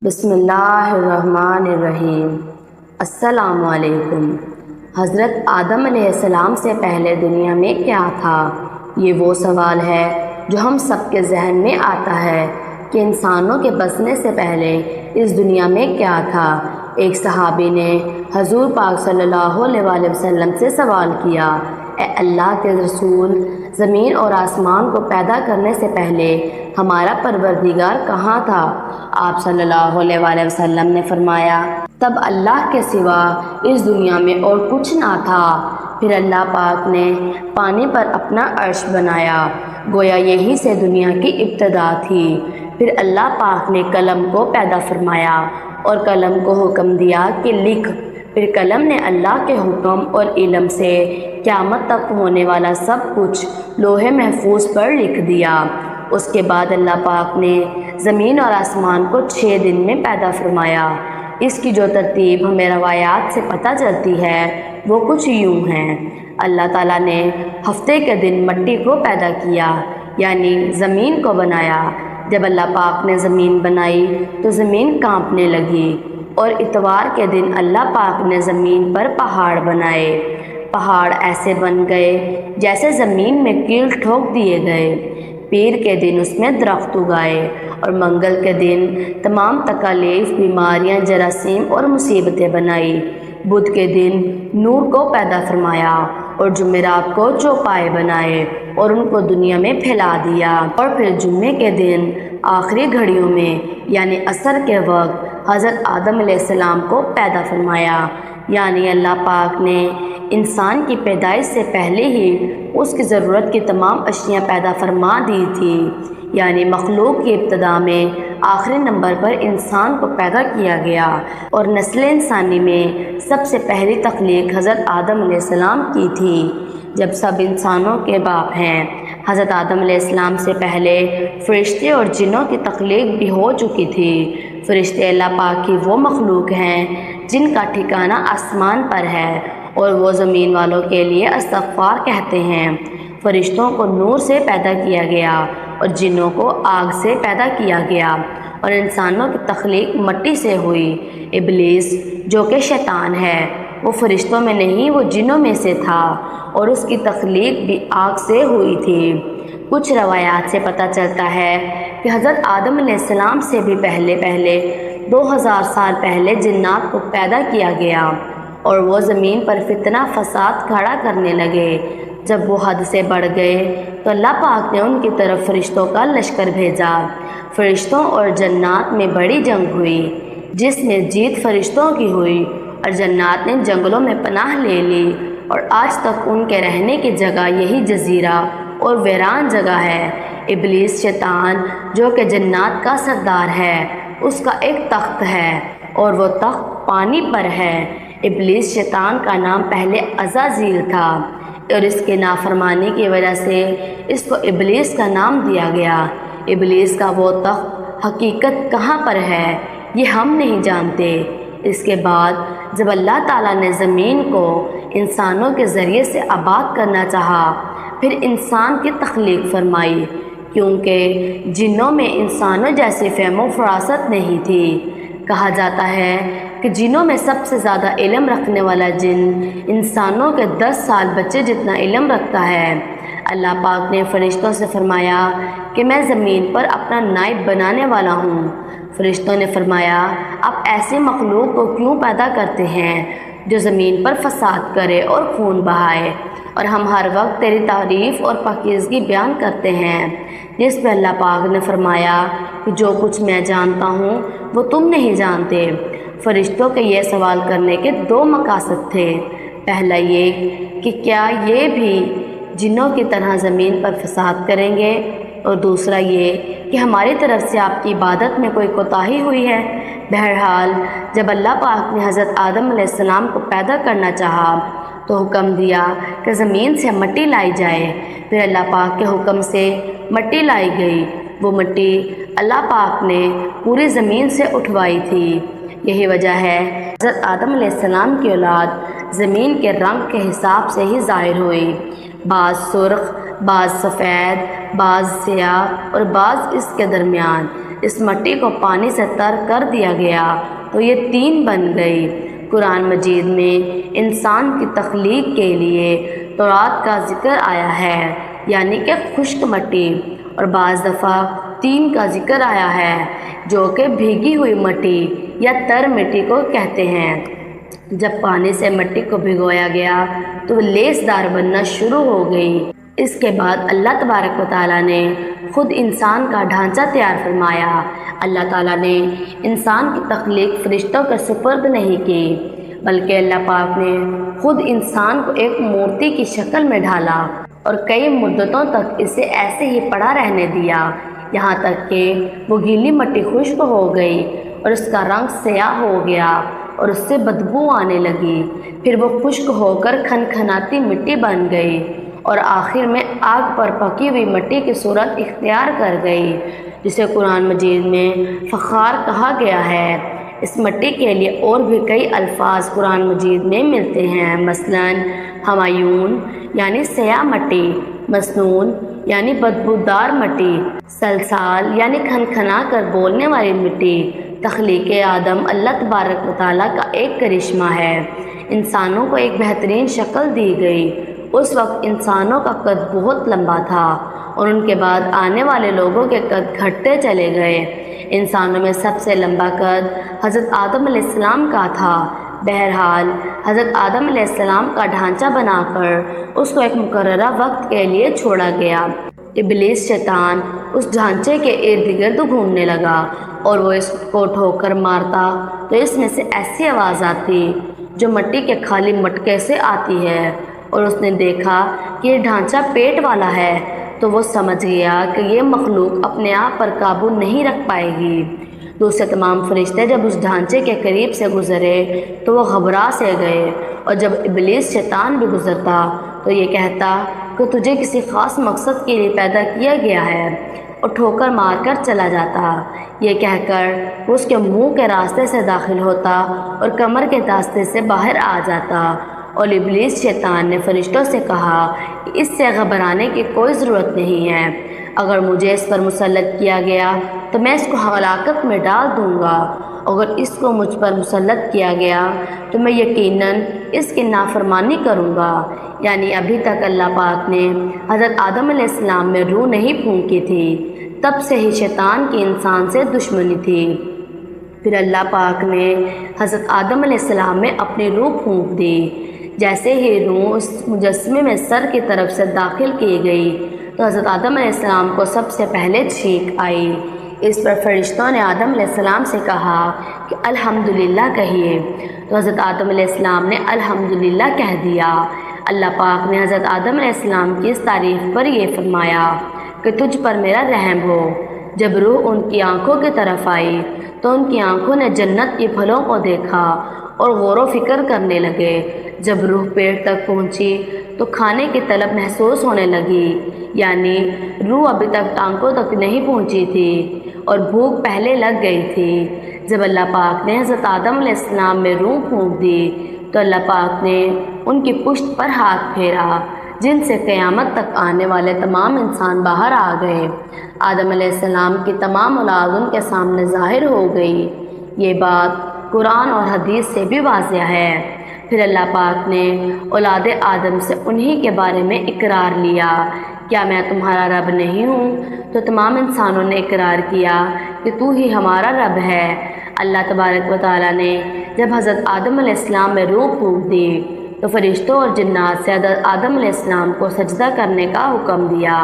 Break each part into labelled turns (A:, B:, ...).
A: بسم اللہ الرحمن الرحیم۔ السلام علیکم۔ حضرت آدم علیہ السلام سے پہلے دنیا میں کیا تھا؟ یہ وہ سوال ہے جو ہم سب کے ذہن میں آتا ہے کہ انسانوں کے بسنے سے پہلے اس دنیا میں کیا تھا۔ ایک صحابی نے حضور پاک صلی اللہ علیہ وآلہ وسلم سے سوال کیا، اے اللہ کے رسول، زمین اور آسمان کو پیدا کرنے سے پہلے ہمارا پروردگار کہاں تھا؟ آپ صلی اللہ علیہ وآلہ وسلم نے فرمایا، تب اللہ کے سوا اس دنیا میں اور کچھ نہ تھا۔ پھر اللہ پاک نے پانی پر اپنا عرش بنایا، گویا یہی سے دنیا کی ابتدا تھی۔ پھر اللہ پاک نے قلم کو پیدا فرمایا اور قلم کو حکم دیا کہ لکھ۔ پھر قلم نے اللہ کے حکم اور علم سے قیامت تک ہونے والا سب کچھ لوح محفوظ پر لکھ دیا۔ اس کے بعد اللہ پاک نے زمین اور آسمان کو 6 دن میں پیدا فرمایا۔ اس کی جو ترتیب ہمیں روایات سے پتہ چلتی ہے وہ کچھ یوں ہے۔ اللہ تعالیٰ نے ہفتے کے دن مٹی کو پیدا کیا، یعنی زمین کو بنایا۔ جب اللہ پاک نے زمین بنائی تو زمین کانپنے لگی، اور اتوار کے دن اللہ پاک نے زمین پر پہاڑ بنائے۔ پہاڑ ایسے بن گئے جیسے زمین میں کیل ٹھوک دیے گئے۔ پیر کے دن اس میں درخت اگائے، اور منگل کے دن تمام تکالیف، بیماریاں، جراثیم اور مصیبتیں بنائی۔ بدھ کے دن نور کو پیدا فرمایا، اور جمعرات کو چوپائے بنائے اور ان کو دنیا میں پھیلا دیا۔ اور پھر جمعے کے دن آخری گھڑیوں میں یعنی عصر کے وقت حضرت آدم علیہ السلام کو پیدا فرمایا۔ یعنی اللہ پاک نے انسان کی پیدائش سے پہلے ہی اس کی ضرورت کی تمام اشیاء پیدا فرما دی تھی۔ یعنی مخلوق کی ابتدا میں آخری نمبر پر انسان کو پیدا کیا گیا، اور نسل انسانی میں سب سے پہلی تخلیق حضرت آدم علیہ السلام کی تھی، جب سب انسانوں کے باپ ہیں۔ حضرت آدم علیہ السلام سے پہلے فرشتے اور جنوں کی تخلیق بھی ہو چکی تھی۔ فرشتے اللہ پاک کی وہ مخلوق ہیں جن کا ٹھکانہ آسمان پر ہے، اور وہ زمین والوں کے لیے استغفار کہتے ہیں۔ فرشتوں کو نور سے پیدا کیا گیا، اور جنوں کو آگ سے پیدا کیا گیا، اور انسانوں کی تخلیق مٹی سے ہوئی۔ ابلیس جو کہ شیطان ہے، وہ فرشتوں میں نہیں، وہ جنوں میں سے تھا، اور اس کی تخلیق بھی آگ سے ہوئی تھی۔ کچھ روایات سے پتہ چلتا ہے کہ حضرت آدم علیہ السلام سے بھی پہلے 2000 سال پہلے جنات کو پیدا کیا گیا، اور وہ زمین پر فتنہ فساد کھڑا کرنے لگے۔ جب وہ حد سے بڑھ گئے تو اللہ پاک نے ان کی طرف فرشتوں کا لشکر بھیجا۔ فرشتوں اور جنات میں بڑی جنگ ہوئی، جس میں جیت فرشتوں کی ہوئی، اور جنات نے جنگلوں میں پناہ لے لی، اور آج تک ان کے رہنے کی جگہ یہی جزیرہ اور ویران جگہ ہے۔ ابلیس شیطان جو کہ جنات کا سردار ہے، اس کا ایک تخت ہے، اور وہ تخت پانی پر ہے۔ ابلیس شیطان کا نام پہلے عزازیل تھا، اور اس کے نافرمانی کی وجہ سے اس کو ابلیس کا نام دیا گیا۔ ابلیس کا وہ تخت حقیقت کہاں پر ہے یہ ہم نہیں جانتے۔ اس کے بعد جب اللہ تعالیٰ نے زمین کو انسانوں کے ذریعے سے آباد کرنا چاہا، پھر انسان کی تخلیق فرمائی، کیونکہ جنوں میں انسانوں جیسی فہم و فراست نہیں تھی۔ کہا جاتا ہے کہ جنوں میں سب سے زیادہ علم رکھنے والا جن انسانوں کے 10 سال بچے جتنا علم رکھتا ہے۔ اللہ پاک نے فرشتوں سے فرمایا کہ میں زمین پر اپنا نائب بنانے والا ہوں۔ فرشتوں نے فرمایا، آپ ایسی مخلوق کو کیوں پیدا کرتے ہیں جو زمین پر فساد کرے اور خون بہائے؟ اور ہم ہر وقت تیری تعریف اور پاکیزگی بیان کرتے ہیں۔ جس پہ اللہ پاک نے فرمایا کہ جو کچھ میں جانتا ہوں وہ تم نہیں جانتے۔ فرشتوں کے یہ سوال کرنے کے 2 مقاصد تھے۔ پہلا یہ کہ کیا یہ بھی جنوں کی طرح زمین پر فساد کریں گے، اور دوسرا یہ کہ ہماری طرف سے آپ کی عبادت میں کوئی کوتاہی ہوئی ہے۔ بہرحال جب اللہ پاک نے حضرت آدم علیہ السلام کو پیدا کرنا چاہا تو حکم دیا کہ زمین سے مٹی لائی جائے۔ پھر اللہ پاک کے حکم سے مٹی لائی گئی۔ وہ مٹی اللہ پاک نے پوری زمین سے اٹھوائی تھی۔ یہی وجہ ہے حضرت آدم علیہ السلام کی اولاد زمین کے رنگ کے حساب سے ہی ظاہر ہوئی، بعض سرخ، بعض سفید، بعض سیاہ، اور بعض اس کے درمیان۔ اس مٹی کو پانی سے تر کر دیا گیا تو یہ 3 بن گئی۔ قرآن مجید میں انسان کی تخلیق کے لیے تورات کا ذکر آیا ہے، یعنی کہ خشک مٹی، اور بعض دفعہ تین کا ذکر آیا ہے جو کہ بھیگی ہوئی مٹی یا تر مٹی کو کہتے ہیں۔ جب پانی سے مٹی کو بھگویا گیا تو وہ لیس دار بننا شروع ہو گئی۔ اس کے بعد اللہ تبارک و تعالیٰ نے خود انسان کا ڈھانچہ تیار فرمایا۔ اللہ تعالیٰ نے انسان کی تخلیق فرشتوں کے سپرد نہیں کی، بلکہ اللہ پاک نے خود انسان کو ایک مورتی کی شکل میں ڈھالا اور کئی مدتوں تک اسے ایسے ہی پڑا رہنے دیا، یہاں تک کہ وہ گیلی مٹی خشک ہو گئی اور اس کا رنگ سیاہ ہو گیا اور اس سے بدبو آنے لگی۔ پھر وہ خشک ہو کر کھنکھناتی مٹی بن گئی اور آخر میں آگ پر پکی ہوئی مٹی کی صورت اختیار کر گئی، جسے قرآن مجید میں فخار کہا گیا ہے۔ اس مٹی کے لیے اور بھی کئی الفاظ قرآن مجید میں ملتے ہیں، مثلاً ہمایون یعنی سیاہ مٹی، مسنون یعنی بدبودار مٹی، سلسال یعنی کھنکھنا کر بولنے والی مٹی۔ تخلیق آدم اللہ تبارک و تعالیٰ کا ایک کرشمہ ہے۔ انسانوں کو ایک بہترین شکل دی گئی۔ اس وقت انسانوں کا قد بہت لمبا تھا اور ان کے بعد آنے والے لوگوں کے قد گھٹتے چلے گئے۔ انسانوں میں سب سے لمبا قد حضرت آدم علیہ السلام کا تھا۔ بہرحال حضرت آدم علیہ السلام کا ڈھانچہ بنا کر اس کو ایک مقررہ وقت کے لیے چھوڑا گیا۔ ابلیس شیطان اس ڈھانچے کے ارد گرد گھومنے لگا اور وہ اس کو ٹھوکر مارتا تو اس میں سے ایسی آواز آتی جو مٹی کے خالی مٹکے سے آتی ہے، اور اس نے دیکھا کہ یہ ڈھانچہ پیٹ والا ہے تو وہ سمجھ گیا کہ یہ مخلوق اپنے آپ پر قابو نہیں رکھ پائے گی۔ دوسرے تمام فرشتے جب اس ڈھانچے کے قریب سے گزرے تو وہ گھبرا سے گئے، اور جب ابلیس شیطان بھی گزرتا تو یہ کہتا کہ تجھے کسی خاص مقصد کے لیے پیدا کیا گیا ہے، اور ٹھوکر مار کر چلا جاتا۔ یہ کہہ کر وہ اس کے منہ کے راستے سے داخل ہوتا اور کمر کے راستے سے باہر آ جاتا، اور ابلیس شیطان نے فرشتوں سے کہا کہ اس سے گھبرانے کی کوئی ضرورت نہیں ہے، اگر مجھے اس پر مسلط کیا گیا تو میں اس کو ہلاکت میں ڈال دوں گا، اگر اس کو مجھ پر مسلط کیا گیا تو میں یقیناً اس کی نافرمانی کروں گا۔ یعنی ابھی تک اللہ پاک نے حضرت آدم علیہ السلام میں روح نہیں پھونکی تھی، تب سے ہی شیطان کی انسان سے دشمنی تھی۔ پھر اللہ پاک نے حضرت آدم علیہ السلام میں اپنی روح پھونک دی۔ جیسے ہی روح اس مجسمے میں سر کی طرف سے داخل کی گئی تو حضرت آدم علیہ السلام کو سب سے پہلے چھینک آئی۔ اس پر فرشتوں نے آدم علیہ السلام سے کہا کہ الحمدللہ کہیے، تو حضرت آدم علیہ السلام نے الحمدللہ کہہ دیا۔ اللہ پاک نے حضرت آدم علیہ السلام کی اس تعریف پر یہ فرمایا کہ تجھ پر میرا رحم ہو۔ جب روح ان کی آنکھوں کی طرف آئی تو ان کی آنکھوں نے جنت کے پھلوں کو دیکھا اور غور و فکر کرنے لگے۔ جب روح پیٹ تک پہنچی تو کھانے کی طلب محسوس ہونے لگی، یعنی روح ابھی تک ٹانکوں تک نہیں پہنچی تھی اور بھوک پہلے لگ گئی تھی۔ جب اللہ پاک نے حضرت آدم علیہ السلام میں روح پھونک دی تو اللہ پاک نے ان کی پشت پر ہاتھ پھیرا، جن سے قیامت تک آنے والے تمام انسان باہر آ گئے۔ آدم علیہ السلام کی تمام اولاد ان کے سامنے ظاہر ہو گئی۔ یہ بات قرآن اور حدیث سے بھی واضح ہے۔ پھر اللہ پاک نے اولاد آدم سے انہی کے بارے میں اقرار لیا، کیا میں تمہارا رب نہیں ہوں؟ تو تمام انسانوں نے اقرار کیا کہ تو ہی ہمارا رب ہے۔ اللہ تبارک و تعالیٰ نے جب حضرت آدم علیہ السلام میں روح پھونک دی تو فرشتوں اور جنات سے حضرت آدم علیہ السلام کو سجدہ کرنے کا حکم دیا۔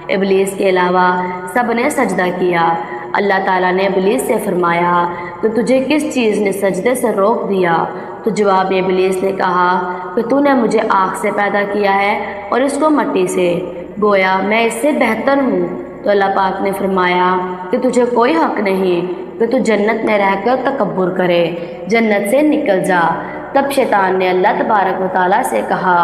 A: ابلیس کے علاوہ سب نے سجدہ کیا۔ اللہ تعالیٰ نے ابلیس سے فرمایا کہ تجھے کس چیز نے سجدے سے روک دیا؟ تو جواب میں ابلیس نے کہا کہ تو نے مجھے آگ سے پیدا کیا ہے اور اس کو مٹی سے، گویا میں اس سے بہتر ہوں۔ تو اللہ پاک نے فرمایا کہ تجھے کوئی حق نہیں کہ تو جنت میں رہ کر تکبر کرے، جنت سے نکل جا۔ تب شیطان نے اللہ تبارک و تعالیٰ سے کہا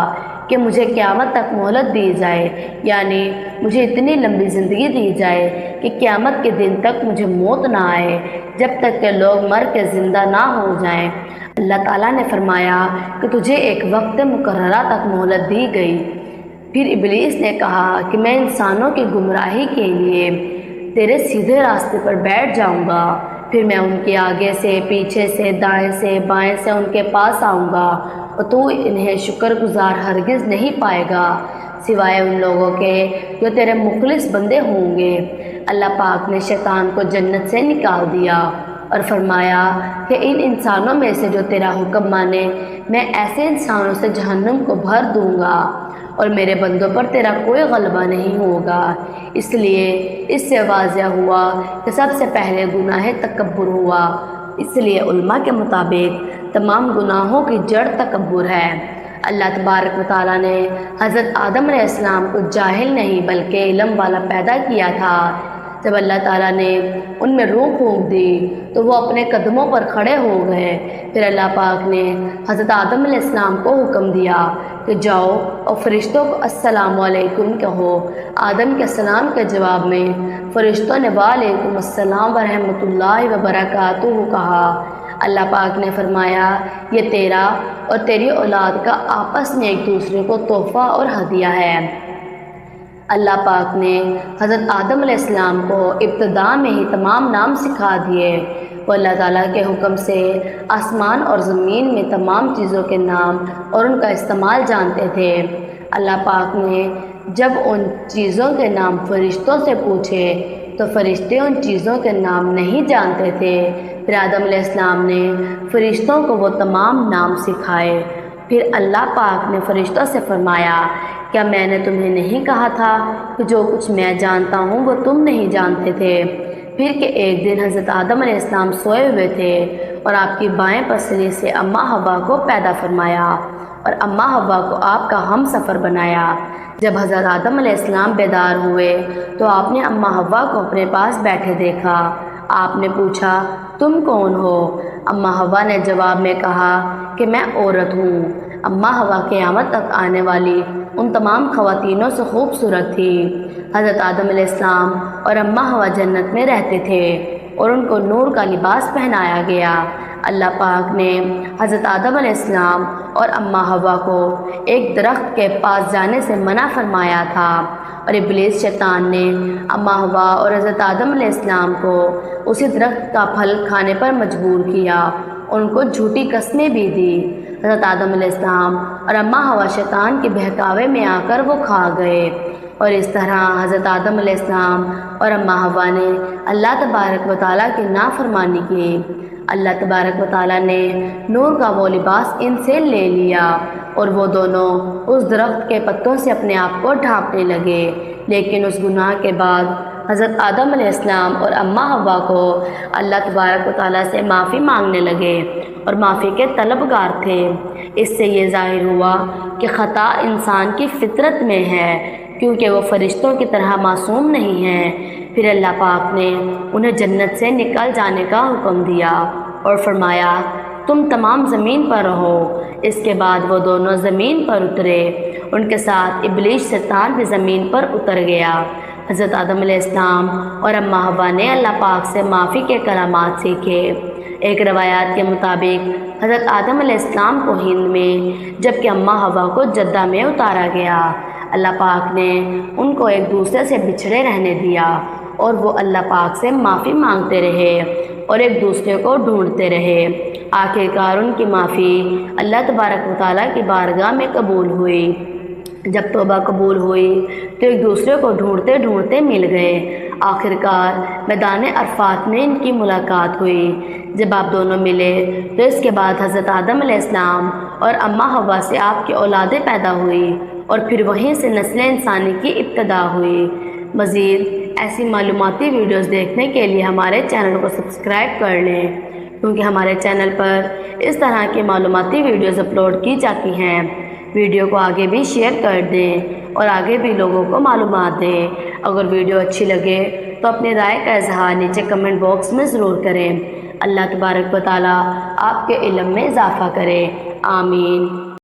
A: کہ مجھے قیامت تک مہلت دی جائے، یعنی مجھے اتنی لمبی زندگی دی جائے کہ قیامت کے دن تک مجھے موت نہ آئے، جب تک کہ لوگ مر کے زندہ نہ ہو جائیں۔ اللہ تعالیٰ نے فرمایا کہ تجھے ایک وقت مقررہ تک مہلت دی گئی۔ پھر ابلیس نے کہا کہ میں انسانوں کی گمراہی کے لیے تیرے سیدھے راستے پر بیٹھ جاؤں گا، پھر میں ان کے آگے سے، پیچھے سے، دائیں سے، بائیں سے ان کے پاس آؤں گا اور تو انہیں شکر گزار ہرگز نہیں پائے گا سوائے ان لوگوں کے جو تیرے مخلص بندے ہوں گے۔ اللہ پاک نے شیطان کو جنت سے نکال دیا اور فرمایا کہ ان انسانوں میں سے جو تیرا حکم مانے میں ایسے انسانوں سے جہنم کو بھر دوں گا اور میرے بندوں پر تیرا کوئی غلبہ نہیں ہوگا۔ اس لیے اس سے واضح ہوا کہ سب سے پہلے گناہ تکبر ہوا۔ اس لیے علماء کے مطابق تمام گناہوں کی جڑ تکبر ہے۔ اللہ تبارک و تعالیٰ نے حضرت آدم علیہ السلام کو جاہل نہیں بلکہ علم والا پیدا کیا تھا۔ جب اللہ تعالیٰ نے ان میں روح پھونک دی تو وہ اپنے قدموں پر کھڑے ہو گئے۔ پھر اللہ پاک نے حضرت آدم علیہ السلام کو حکم دیا کہ جاؤ اور فرشتوں کو السلام علیکم کہو۔ آدم کے السلام کے جواب میں فرشتوں نے وعلیکم السلام ورحمۃ اللہ وبرکاتہ کہا۔ اللہ پاک نے فرمایا یہ تیرا اور تیری اولاد کا آپس میں ایک دوسرے کو تحفہ اور ہدیہ ہے۔ اللہ پاک نے حضرت آدم علیہ السلام کو ابتدا میں ہی تمام نام سکھا دیے۔ وہ اللہ تعالیٰ کے حکم سے آسمان اور زمین میں تمام چیزوں کے نام اور ان کا استعمال جانتے تھے۔ اللہ پاک نے جب ان چیزوں کے نام فرشتوں سے پوچھے تو فرشتے ان چیزوں کے نام نہیں جانتے تھے۔ پھر آدم علیہ السلام نے فرشتوں کو وہ تمام نام سکھائے۔ پھر اللہ پاک نے فرشتوں سے فرمایا کیا میں نے تمہیں نہیں کہا تھا کہ جو کچھ میں جانتا ہوں وہ تم نہیں جانتے تھے؟ پھر کہ ایک دن حضرت آدم علیہ السلام سوئے ہوئے تھے اور آپ کی بائیں پسلی سے اماں حوا کو پیدا فرمایا اور اماں حوا کو آپ کا ہم سفر بنایا۔ جب حضرت آدم علیہ السلام بیدار ہوئے تو آپ نے اماں حوا کو اپنے پاس بیٹھے دیکھا۔ آپ نے پوچھا تم کون ہو؟ اماں حوا نے جواب میں کہا کہ میں عورت ہوں۔ اماں حوا قیامت تک آنے والی ان تمام خواتینوں سے خوبصورت تھی۔ حضرت آدم علیہ السلام اور اماں حوا جنت میں رہتے تھے اور ان کو نور کا لباس پہنایا گیا۔ اللہ پاک نے حضرت آدم علیہ السلام اور اماں حوا کو ایک درخت کے پاس جانے سے منع فرمایا تھا اور ابلیس شیطان نے اماں حوا اور حضرت آدم علیہ السلام کو اسی درخت کا پھل کھانے پر مجبور کیا اور ان کو جھوٹی قسمیں بھی دی۔ حضرت آدم علیہ السلام اور اماں حوا شیطان کے بہکاوے میں آ کر وہ کھا گئے اور اس طرح حضرت آدم علیہ السلام اور اماں حوا نے اللہ تبارک و تعالیٰ کی نافرمانی کی۔ اللہ تبارک و تعالیٰ نے نور کا وہ لباس ان سے لے لیا اور وہ دونوں اس درخت کے پتوں سے اپنے آپ کو ڈھانپنے لگے، لیکن اس گناہ کے بعد حضرت آدم علیہ السلام اور اماں حوا کو اللہ تبارک و تعالیٰ سے معافی مانگنے لگے اور معافی کے طلبگار تھے۔ اس سے یہ ظاہر ہوا کہ خطا انسان کی فطرت میں ہے کیونکہ وہ فرشتوں کی طرح معصوم نہیں ہیں۔ پھر اللہ پاک نے انہیں جنت سے نکل جانے کا حکم دیا اور فرمایا تم تمام زمین پر رہو۔ اس کے بعد وہ دونوں زمین پر اترے، ان کے ساتھ ابلیس شیطان بھی زمین پر اتر گیا۔ حضرت آدم علیہ السلام اور اماں حوا نے اللہ پاک سے معافی کے کلمات سیکھے۔ ایک روایات کے مطابق حضرت آدم علیہ السلام کو ہند میں جبکہ اماں حوا کو جدہ میں اتارا گیا۔ اللہ پاک نے ان کو ایک دوسرے سے بچھڑے رہنے دیا اور وہ اللہ پاک سے معافی مانگتے رہے اور ایک دوسرے کو ڈھونڈتے رہے۔ آخرکار ان کی معافی اللہ تبارک و تعالیٰ کی بارگاہ میں قبول ہوئی۔ جب توبہ قبول ہوئی تو ایک دوسرے کو ڈھونڈتے ڈھونڈتے مل گئے۔ آخرکار میدان عرفات میں ان کی ملاقات ہوئی۔ جب آپ دونوں ملے تو اس کے بعد حضرت آدم علیہ السلام اور اماں حوا سے آپ کی اولادیں پیدا ہوئی اور پھر وہیں سے نسل انسانی کی ابتدا ہوئی۔ مزید ایسی معلوماتی ویڈیوز دیکھنے کے لیے ہمارے چینل کو سبسکرائب کر لیں کیونکہ ہمارے چینل پر اس طرح کی معلوماتی ویڈیوز اپلوڈ کی جاتی ہیں۔ ویڈیو کو آگے بھی شیئر کر دیں اور آگے بھی لوگوں کو معلومات دیں۔ اگر ویڈیو اچھی لگے تو اپنی رائے کا اظہار نیچے کمنٹ باکس میں ضرور کریں۔ اللہ تبارک و تعالیٰ آپ کے علم میں اضافہ کرے۔ آمین۔